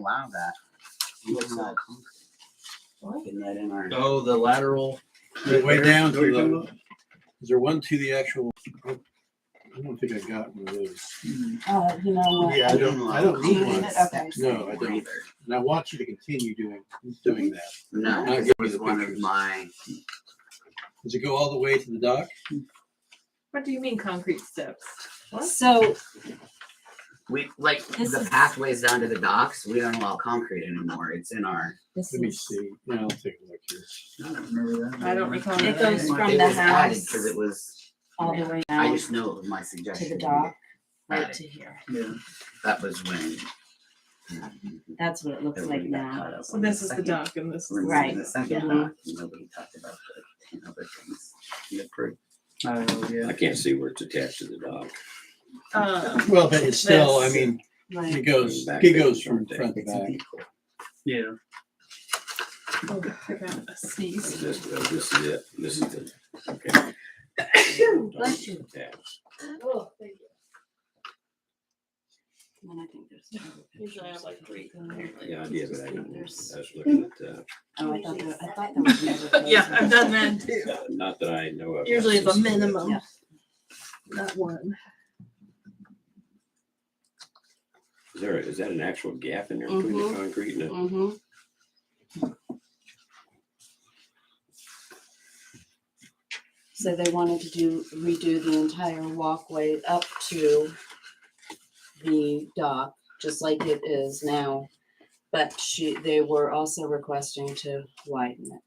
allow that. What's that? Getting that in our. Oh, the lateral. Way down Is that what you're to talking the, about? is there one to the actual, I don't think I got one of those. You know what? Yeah, I don't Do you need need one. it? Okay. No, I don't. Either. And I want you to continue doing that. No, I'll this give you was the one of pictures. my. Does it go all the way to the dock? What do you mean concrete steps? So We like This the is- pathways down to the docks. We don't allow concrete anymore. It's in our. this Let me is, see. Yeah, I'll take a look here. I don't remember that. I don't recall. It that goes either. from It the was added house because it was. all the way I down just know it was my to suggestion. the dock, right Added. to here. Yeah. That was when. That's what it looks like now. So this is the dock and this is Right. The second Mhm. dock. Nobody talked about the 10 other things. Oh, yeah. I can't see where it's attached to the dock. Well, but it's still, I This. mean, Right. it goes Back from there, front to It's back. equal. Yeah. Oh, I got a sneeze. This is it. This is the, okay. Bless you. Attached. Oh, thank you. And I think there's. Usually I have like 3. Yeah, I did, but I didn't, I There's- was looking at, Oh, I thought there was another. Yeah, I've done that too. not that I know of. Usually it's a This is- minimum. Yeah. Not one. Is that an actual gap in there between the Mhm. concrete and the? Mm-hmm. So they wanted to redo the entire walkway up to the dock, just like it is now. But they were also requesting to widen it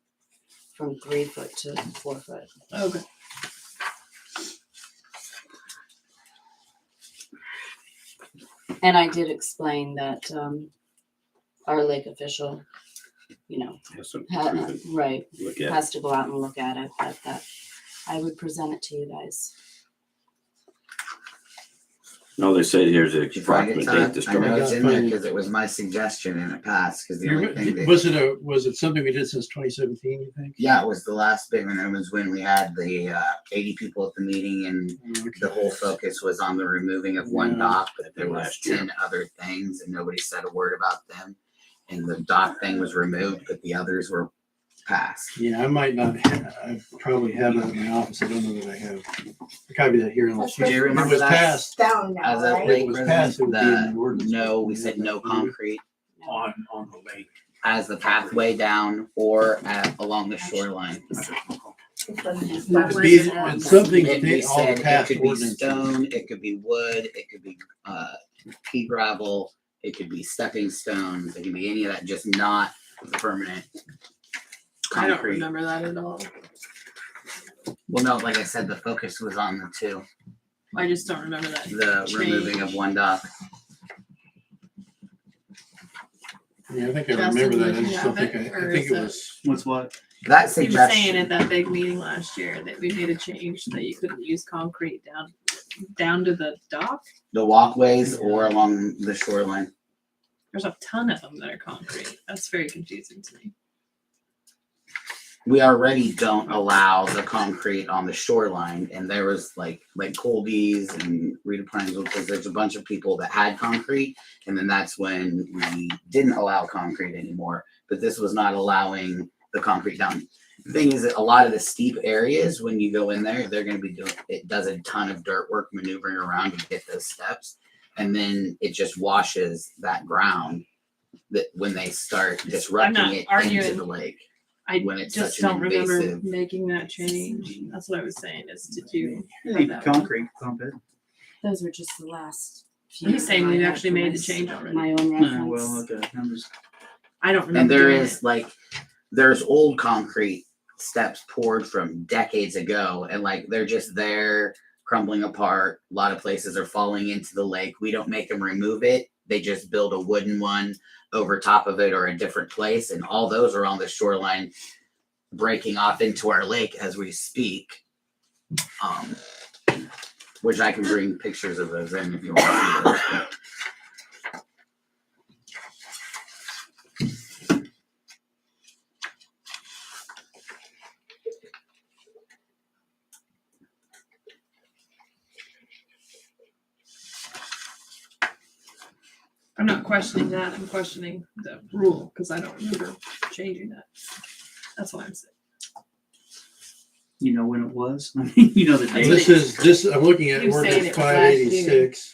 from 3 foot to 4 foot. Okay. And I did explain that, our lake official, you know, Has some ha- improvement. right, Look at, has to go out and look at it, but that I would present it to you guys. no, they say here's a Did you find it, approximate date Todd? to I know start. it's in there because it was my suggestion and it passed because the only thing that. Was it something we did since 2017, you think? Yeah, it was the last big one. It was when we had the 80 people at the meeting and the whole focus was on the removing of one Yeah. dock, but there was Last year. 10 other things and nobody said a word about them. And the dock thing was removed, but the others were passed. Yeah, I might not, I probably have it in my office. I don't know that I have a copy of that here unless Do you it remember was that? passed. Down now, As a right? lake It was passed, it would be in resident, the ordinance. no, we said no concrete On the lake. as the pathway down or along the shoreline. It'd be something to And we take all the said it past could be ordinances. stone, it could be wood, it could be pea gravel, it could be stepping stones, it could be any of that, just not the permanent I don't concrete. remember that at all. Well, no, like I said, the focus was on the two, I just don't remember that. the removing of one dock. Yeah, I think I Justin, remember that. I did you just don't have think, it, I or think is it it- was, What's what? That He was saying suggestion, at that big meeting last year that we made a change that you couldn't use concrete down to the dock. the walkways or along the shoreline. There's a ton of them that are concrete. That's very confusing to me. We already don't allow the concrete on the shoreline, and there was like Colby's and Rita Pines, because there's a bunch of people that had concrete, and then that's when we didn't allow concrete anymore. But this was not allowing the concrete down. The thing is that a lot of the steep areas, when you go in there, they're going to be doing it. Does a ton of dirt work maneuvering around to get those steps, and then it just washes that ground. That when they start disrupting not it into arguing. the lake. I When it's just such an don't remember invasive- making that change. That's what I was saying. Is did you? You need concrete, pump it. Those were just the last few. He's saying that I we've had actually for made my the s- change already. My own Oh, well, reference. okay. I'm just, I don't remember. And there doing is there's old concrete steps poured from decades ago, and they're just there crumbling apart. A lot of places are falling into the lake. We don't make them remove it. They just build a wooden one over top of it or a different place, and all those are on the shoreline, breaking off into our lake as we speak. Which I can bring pictures of those in if you want to see those. I'm I'm not questioning that. I'm questioning the rule because I don't remember changing that. That's why I'm saying. You know when it was? I mean, you know the date. This, I'm looking at You're saying ordinance it was last year. 586.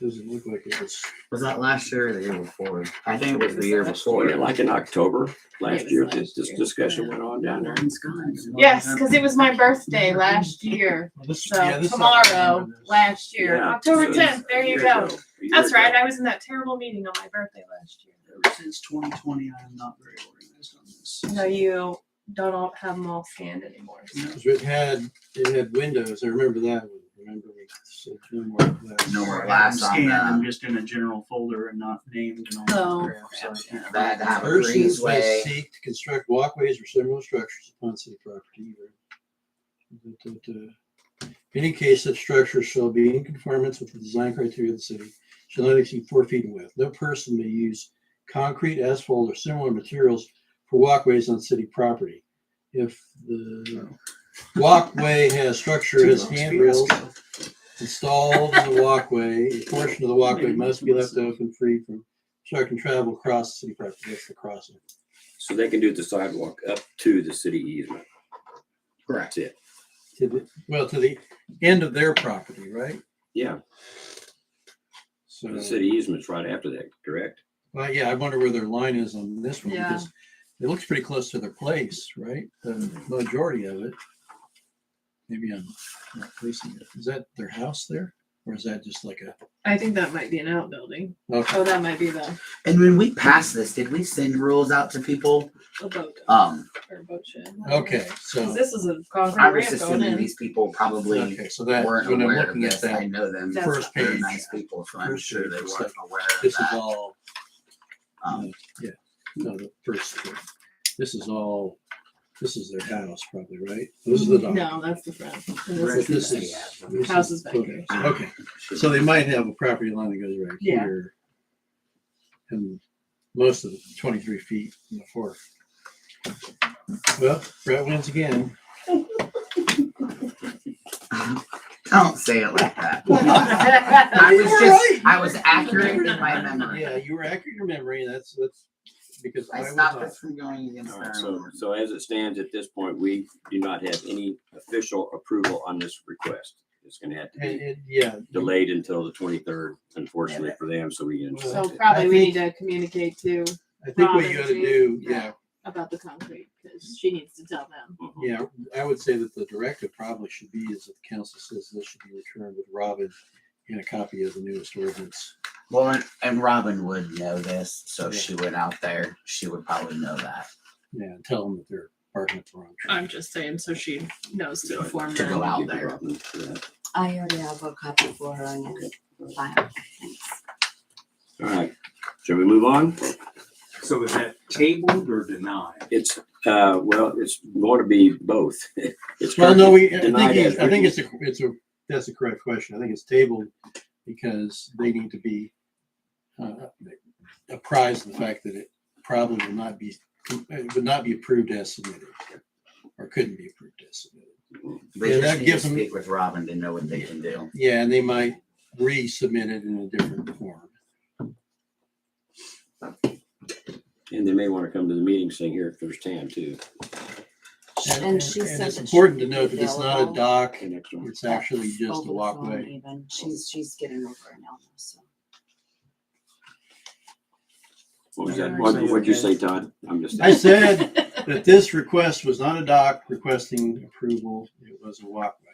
Doesn't look like it was. Was that last year or the year before? I think it was the year Was before. it like in October last was year, last this year. discussion went on down there? Yes, because it was my birthday last year. Well, this- So yeah, this- I tomorrow, remember this. last year, Yeah, October so 10th. There a you year go. ago, a year That's right. ago. I was in that terrible meeting on my birthday last year. Ever since 2020, I am not very organized on this. No, you don't all have them all scanned anymore. so. So it had windows. I remember that one. Remember we said no more glass. No more I'm glass on scanned them the, just in a general folder and not named and all Oh, that crap. So, yeah. that had to have a Persons may breezeway. seek to construct walkways or similar structures upon city property. In any case, such structures shall be in conformance with the design criteria of the city, shall not exceed 4 feet in width. No person may use concrete, asphalt, or similar materials for walkways on city property. If the walkway structure has handrails installed in the walkway, a portion of the walkway must be left open, free from obstructing travel across city property. That's the crossing. So they can do the sidewalk up to the city easement. Correct. That's it. To the end of their property, right? Yeah, So, the city easement's right after that, correct? well, yeah, I wonder where their line is on this one Yeah. because it looks pretty close to their place, right? The majority of it. Maybe I'm not placing it. Is that their house there? Or is that just like a, I think that might be an outbuilding. okay. Oh, that might be the And when we passed this, did we send rules out to people? boat Um, or boat shed. Okay, 'Cause so, this is a concrete I was ramp going assuming in. these people probably okay, so that, weren't when I'm aware of looking at this. I that, know them. That's first They're page, nice people, so I'm First sure page they is weren't like- aware of this is that. all, Um, no, the first, this is all, this is their house probably, right? This is the dock. No, that's the front. And Right, this this is is. the this House is back okay, here. Okay, so they might have a property line that goes right Yeah. here. And most of it, 23 feet in the fork. Well, Brett wins again. Don't say it like that. back. I was You're just, right. I was accurate in my memory. Yeah, you were accurate in your memory. That's because I I was stopped not. us from going against All right, our so, own. so as it stands at this point, we do not have any official approval on this request. It's gonna have to be Yeah. delayed until the 23rd, unfortunately for them, so we can. So probably we need to communicate to I think what you Robin, ought to too. do, yeah, about the concrete because she needs to tell them. yeah, I would say that the directive probably should be is that the council says this should be returned with Robin and a copy of the newest ordinance. Well, and Robin would know this, so if Yeah. she went out there, she would probably know that. Yeah, and tell them that they're parking up the wrong tree. I'm just saying so she knows to inform To go them. out there. I already have a copy for her on your file. Thanks. All right, shall we move on? So is that tabled or denied? It's, well, it's going to be both. It's Well, no, denied as I think written. that's a correct question. I think it's tabled because they need to be apprised of the fact that it probably it would not be approved as submitted or couldn't be approved as submitted. They Yeah, just that need to gives them- speak with Robin to know what they can do. Yeah, and they might resubmit it in a different form. And they may want to come to the meeting saying here firsthand too. And she said it's that important she to would note be that it's not a available. dock, The next one. it's actually just Over a the phone walkway. Even she's getting over an illness. So. What was that? What'd you say, Todd? I'm just. I said that this request was not a dock requesting approval, it was a walkway.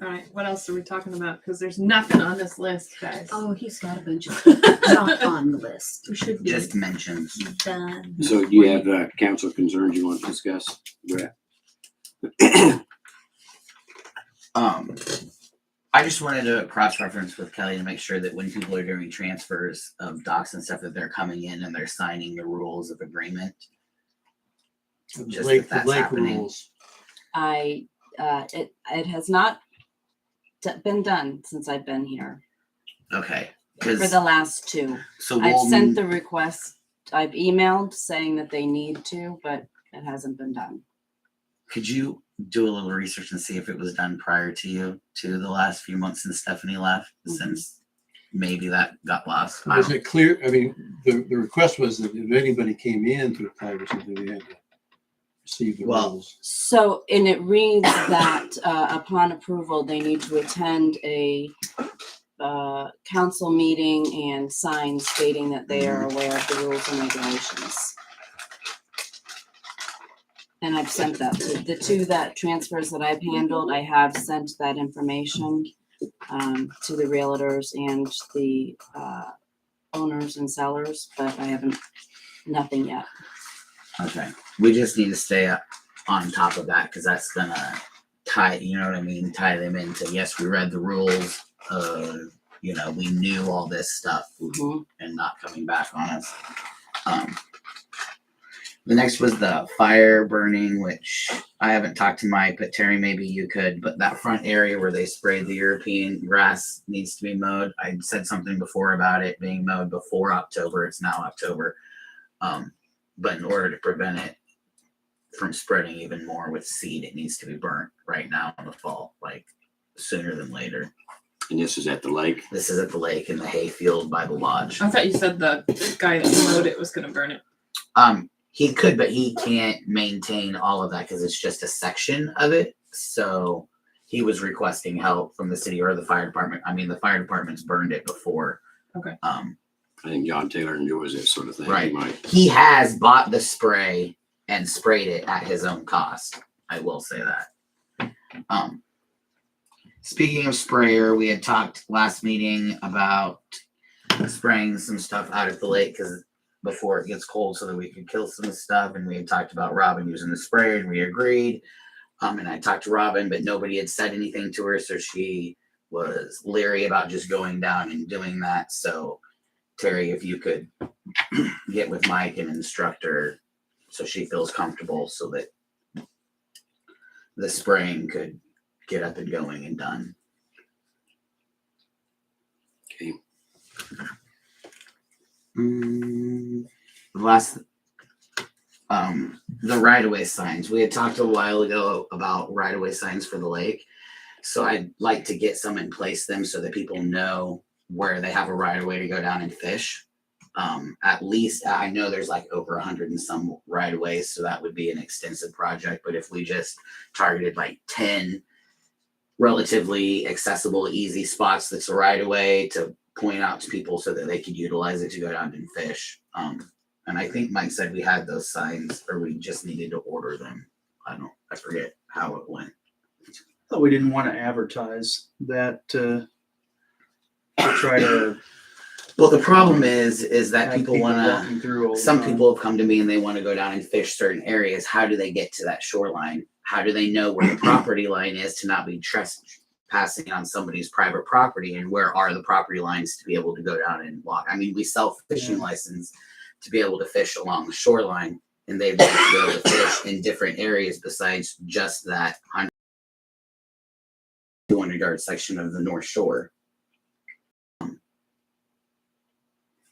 All right, what else are we talking about? Because there's nothing on this list, guys. Oh, he's got a bunch of not on the list. We should be Just mentions. Done. So do you have council concerns you want to discuss, Brett? I just wanted to cross-reference with Kelly to make sure that when people are doing transfers of docs and stuff, that they're coming in and they're signing the rules of agreement. The Just lake, if the that's lake happening. rules. It has not been done since I've been here Okay, for because the last two. so I've we'll, sent the request. I've emailed saying that they need to, but it hasn't been done. could you do a little research and see if it was done prior to you, to the last few months since Stephanie left, since maybe that got lost. I Was don't- it clear? I mean, the request was that if anybody came in to apply for something, they had to receive the Well, rules. So, and it reads that upon approval, they need to attend a council meeting and sign stating that they are aware of the rules and regulations. And I've sent that to the two that transfers that I've handled. I have sent that information to the realtors and the owners and sellers, but I haven't, nothing yet. Okay, we just need to stay up on top of that, because that's gonna tie, you know what I mean, tie them into, yes, we read the rules, you know, we knew all this stuff Mhm. and not coming back on us. The next was the fire burning, which I haven't talked to Mike, but Terry, maybe you could, but that front area where they sprayed the European grass needs to be mowed. I said something before about it being mowed before October, it's now October. But in order to prevent it from spreading even more with seed, it needs to be burnt right now in the fall, like sooner than later. And this is at the lake. This is at the lake in the hayfield by the lodge. I thought you said the guy that mowed it was gonna burn it. He could, but he can't maintain all of that because it's just a section of it. So he was requesting help from the city or the fire department. I mean, the fire department's burned it before. Okay. I think John Taylor enjoys that sort of thing. Right. He might. He has bought the spray and sprayed it at his own cost. I will say that. Speaking of sprayer, we had talked last meeting about spraying some stuff out at the lake because before it gets cold so that we could kill some stuff. And we had talked about Robin using the sprayer and we agreed. And I talked to Robin, but nobody had said anything to her. So she was leery about just going down and doing that. So Terry, if you could get with Mike and instruct her so she feels comfortable so that the spraying could get up and going and done. Okay. Last, the right-of-way signs. We had talked a while ago about right-of-way signs for the lake. So I'd like to get some in place them so that people know where they have a right-of-way to go down and fish. At least I know there's like over 100 and some right-of-ways, so that would be an extensive project. But if we just targeted like 10 relatively accessible, easy spots that's a right-of-way to point out to people so that they could utilize it to go down and fish. And I think Mike said we had those signs or we just needed to order them. I forget how it went. Thought we didn't want to advertise that to try to Well, the problem is that have people want to, walking through all the some time. people have come to me and they want to go down and fish certain areas. How do they get to that shoreline? How do they know where the property line is to not be trespassing on somebody's private property? And where are the property lines to be able to go down and walk? I mean, we sell fishing license to be able to fish along the shoreline, and they'd like to be able to fish in different areas besides just that 200-yard section of the North Shore.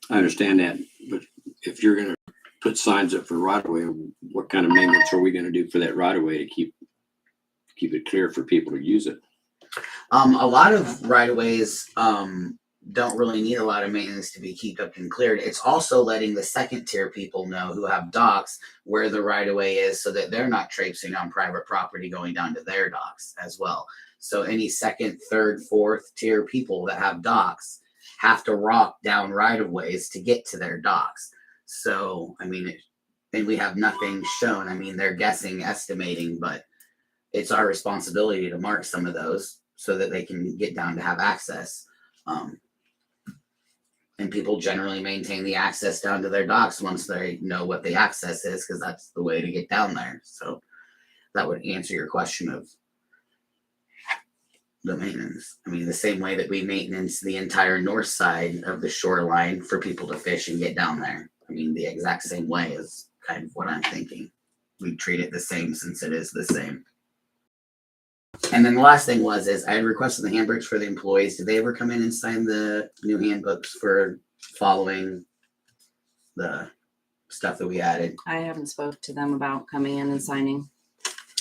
I understand that, but if you're gonna put signs up for right of way, what kind of maintenance are we gonna do for that right of way to keep it clear for people to use it? A lot of right-of-ways don't really need a lot of maintenance to be kept up and cleared. It's also letting the second tier people know who have docks where the right-of-way is so that they're not traipsing on private property going down to their docks as well. So any second, third, fourth tier people that have docks have to rock down right-of-ways to get to their docks. So, I mean, and we have nothing shown. I mean, they're guessing, estimating, but it's our responsibility to mark some of those so that they can get down to have access. And people generally maintain the access down to their docks once they know what the access is, because that's the way to get down there. So that would answer your question of the maintenance. I mean, the same way that we maintenance the entire north side of the shoreline for people to fish and get down there. I mean, the exact same way is kind of what I'm thinking. We treat it the same since it is the same. And then the last thing is I had requested the handbooks for the employees. Did they ever come in and sign the new handbooks for following the stuff that we added? I haven't spoke to them about coming in and signing.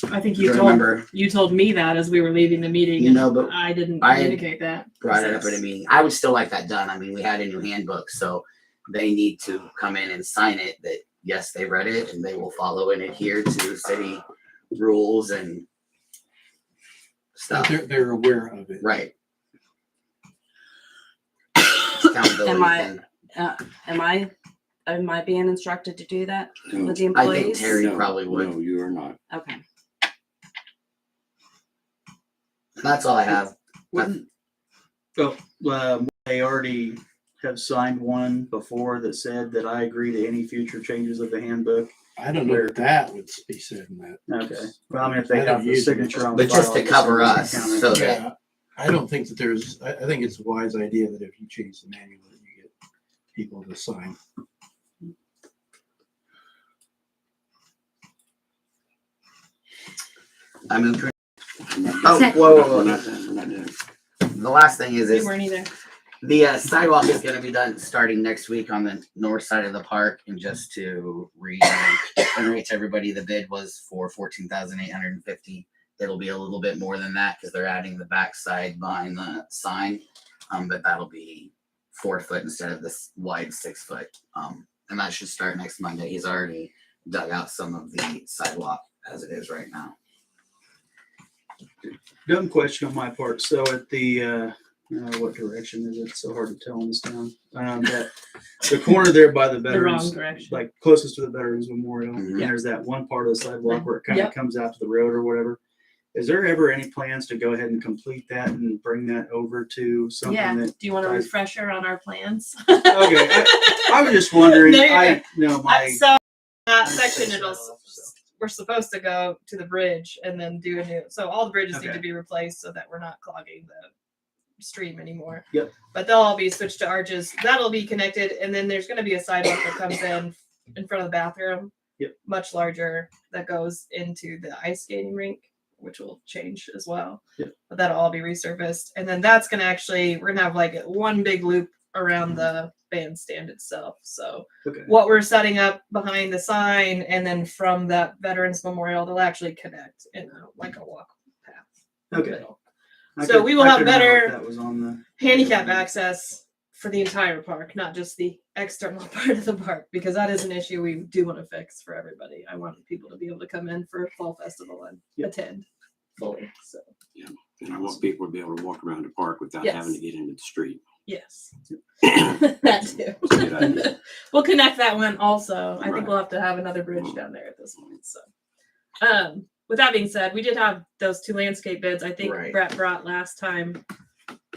I think Do you you told remember? you told me that as we were leaving the meeting. You and know, but I didn't I had communicate that. brought it up at a meeting. I would still like that done. I mean, we had a new handbook, so they need to come in and sign it that yes, they read it and they will follow and adhere to city rules and stuff. They're aware of it. Right. Accountability Am I- thing. Am I being instructed to do that No, with the I employees? think Terry no, probably would. No, you are not. Okay. That's all I have. Wouldn't, they already have signed one before that said that I agree to any future changes of the handbook. I don't know if that would be said in that. Okay. Well, I mean, if they I don't have the use it. signature on the But just file, to I cover guess us, it's counted. so that Yeah, I don't think that there's, I think it's a wise idea that if you change the manual, that you get people to sign. I moved. We're not Oh, done. whoa, whoa, We're whoa. not done. We're not done. The last thing is You weren't either. the sidewalk is going to be done starting next week on the north side of the park. And just to reiterate to everybody, the bid was for $14,850. It'll be a little bit more than that because they're adding the backside behind the sign. But that'll be 4 foot instead of this wide 6 foot. And that should start next Monday. He's already dug out some of the sidewalk as it is right now. Dumb question on my part. So at the, what direction is it? It's so hard to tell in this town. That the corner there by the The wrong veterans, direction. like closest to the Veterans Memorial, Mhm. and there's that one part of the sidewalk where it kind of Yep. comes out to the road or whatever. Is there ever any plans to go ahead and complete that and bring that over to something Yeah. that? Do you want a guys- refresher on our plans? Okay, I was just wondering. No, you're I know my. So that my section, face it'll. off, so. We're supposed to go to the bridge and then do a new. So all the bridges need Okay. to be replaced so that we're not clogging the stream anymore. Yep. But they'll all be switched to arches. That'll be connected, and then there's going to be a sidewalk that comes in front of the bathroom. Yep. Much larger that goes into the ice skating rink, which will change as well. Yep. But that'll all be resurfaced, and then that's going to actually we're going to have like one big loop around the bandstand itself. So Okay. what we're setting up behind the sign, and then from that Veterans Memorial, they'll actually connect in like a walk path. in the Okay. middle. I So we will have couldn't remember if better That was on the. Handicap access for the entire park, not just the external part of the park, because that is an issue we do want to fix for everybody. I want people to be able to come in for Fall Festival and Yep. attend fully. So And I want people to be able to walk around the park without Yes. having to get into the street. yes, That's that a good idea. too. We'll connect that one also. I think Right. we'll have to have another bridge down there at this point. So, with that being said, we did have those 2 landscape bids. I think Right. Brett brought last time.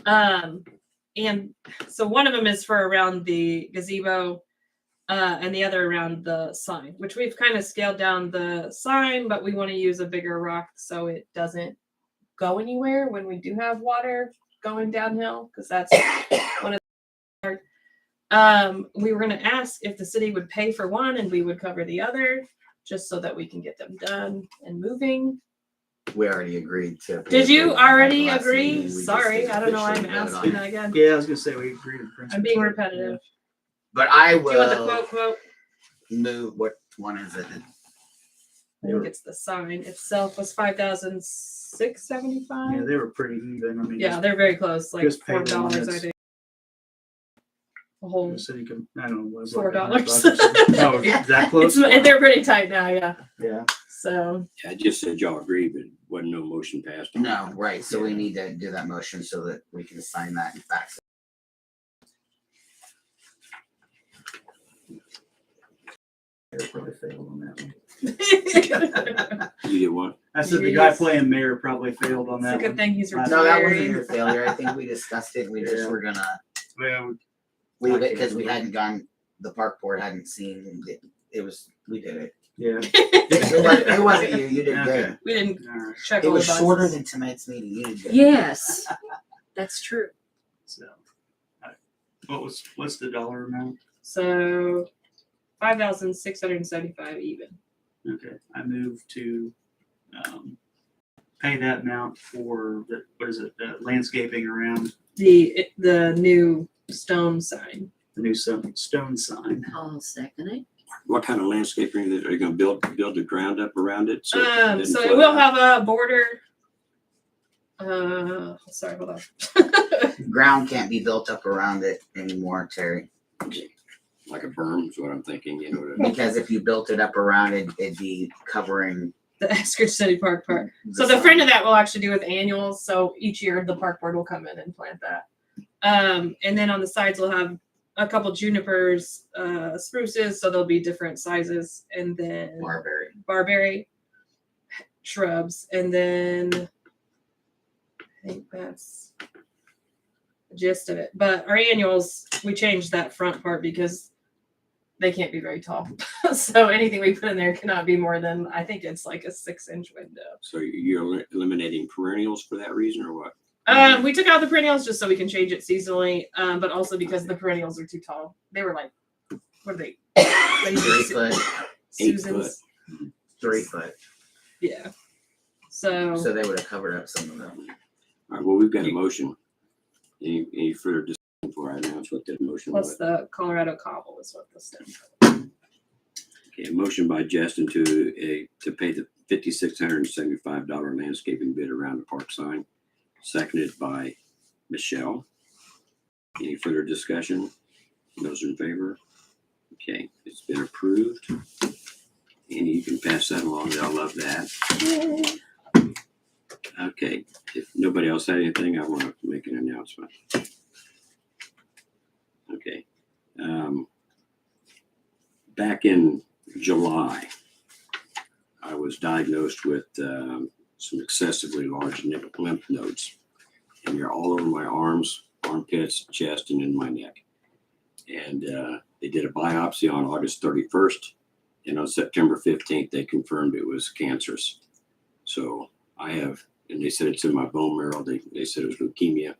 And so one of them is for around the gazebo, and the other around the sign, which we've kind of scaled down the sign, but we want to use a bigger rock so it doesn't go anywhere when we do have water going downhill, because that's one of the we were going to ask if the city would pay for one and we would cover the other, just so that we can get them done and moving. We already agreed to. Did you already Last agree? meeting, we just Sorry, didn't I don't know why I'm officially vote on asking it. that again. Yeah, I was gonna say we agreed in principle. I'm being repetitive. But I Do you want the will quote? move. What one is it? I think it's the sign itself was $5,675. Yeah, they were pretty even. I mean, Yeah, they're very close, like just pay the one $4, I that's- think. A whole. the city can, I don't know. what, $4. Oh, that close? They're pretty tight now, yeah. Yeah. So Yeah, I just said y'all agree, but wasn't no motion passed. on it. No, right. So we need to do that motion so that we can sign that and fax it. They probably failed on that one. You did what? I said the guy Yes. playing mayor probably failed on it's a that good one. thing he's No, No, that wasn't retiring. your failure. I think we discussed it. We just Yeah. were gonna Well, leave it because we hadn't gone. The park board hadn't seen it. It was. We did it. yeah. It wasn't you. You did Okay. good. We didn't All right. check It all the was boxes. shorter than tonight's meeting. You did good. Yes, that's true. So, all right. What's the dollar amount? So 5,675 even. Okay, I move to pay that amount for the, what is it, landscaping around The new stone sign. the new stone sign. I'll second it. What kind of landscaping are you gonna build the ground up around it? So it doesn't So flood it will out? have a border. Sorry, hold on. Ground can't be built up around it anymore, Terry. Like a berm is what I'm thinking, you know. Because if you built it up around it, it'd be covering. The Eskridge City Park part. So the sun. front of that will actually do with annuals. So each year the park board will come in and plant that. And then on the sides we'll have a couple junipers, spruces, so there'll be different sizes, and then Barberry. barberry shrubs, and then I think that's the gist of it. But our annuals, we changed that front part because they can't be very tall. So anything we put in there cannot be more than, I think it's like a 6-inch window. So you're eliminating perennials for that reason or what? We took out the perennials just so we can change it seasonally, but also because the perennials are too tall. They were like, what are they? 3 foot, 8 Susans. 3 foot. Yeah. So So they would have covered up some of them. All right, well, we've got a motion. Any further discussion before I announce what that motion plus was? the Colorado cobble is what this is. Okay, a motion by Justin to pay the $5,675 landscaping bid around the park sign, seconded by Michelle. Any further discussion? Those in favor? Okay, it's been approved. And you can pass that along. I'll love that. Okay, if nobody else had anything, I want to make an announcement. Okay. Back in July, I was diagnosed with some excessively large lymph nodes, and they're all over my arms, armpits, chest, and in my neck. And they did a biopsy on August 31st, and on September 15th, they confirmed it was cancerous. So I have, and they said it's in my bone marrow. They said it was leukemia.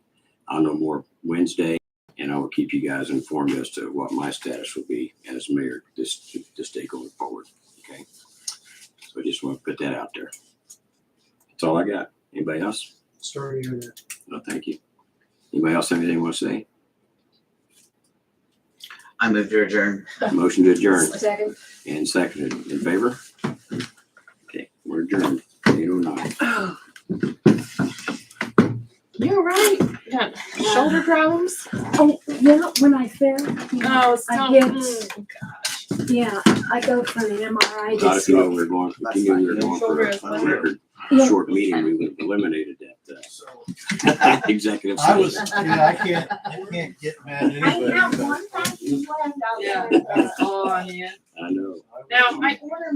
I'll know more Wednesday, and I will keep you guys informed as to what my status will be as mayor this day going forward. Okay. So I just want to put that out there. That's all I got. Anybody else? Sorry to hear that. No, thank you. Anybody else have anything they want to say? I moved to adjourn. Motion to adjourn Second. and seconded. In favor? Okay, we're adjourned. 8:09. You're right. You got shoulder problems? Oh, yeah, when I fell, Oh, I get, yeah, I go for an MRI. Thought This if you know we were going, That's if you knew we fine. were going for Shoulder is a one. record Yeah. short meeting, we would have eliminated that executive I was, session. yeah, I can't get mad at I anybody. have but- one thing left out Yeah. there. Oh, yeah. I know. Now, I,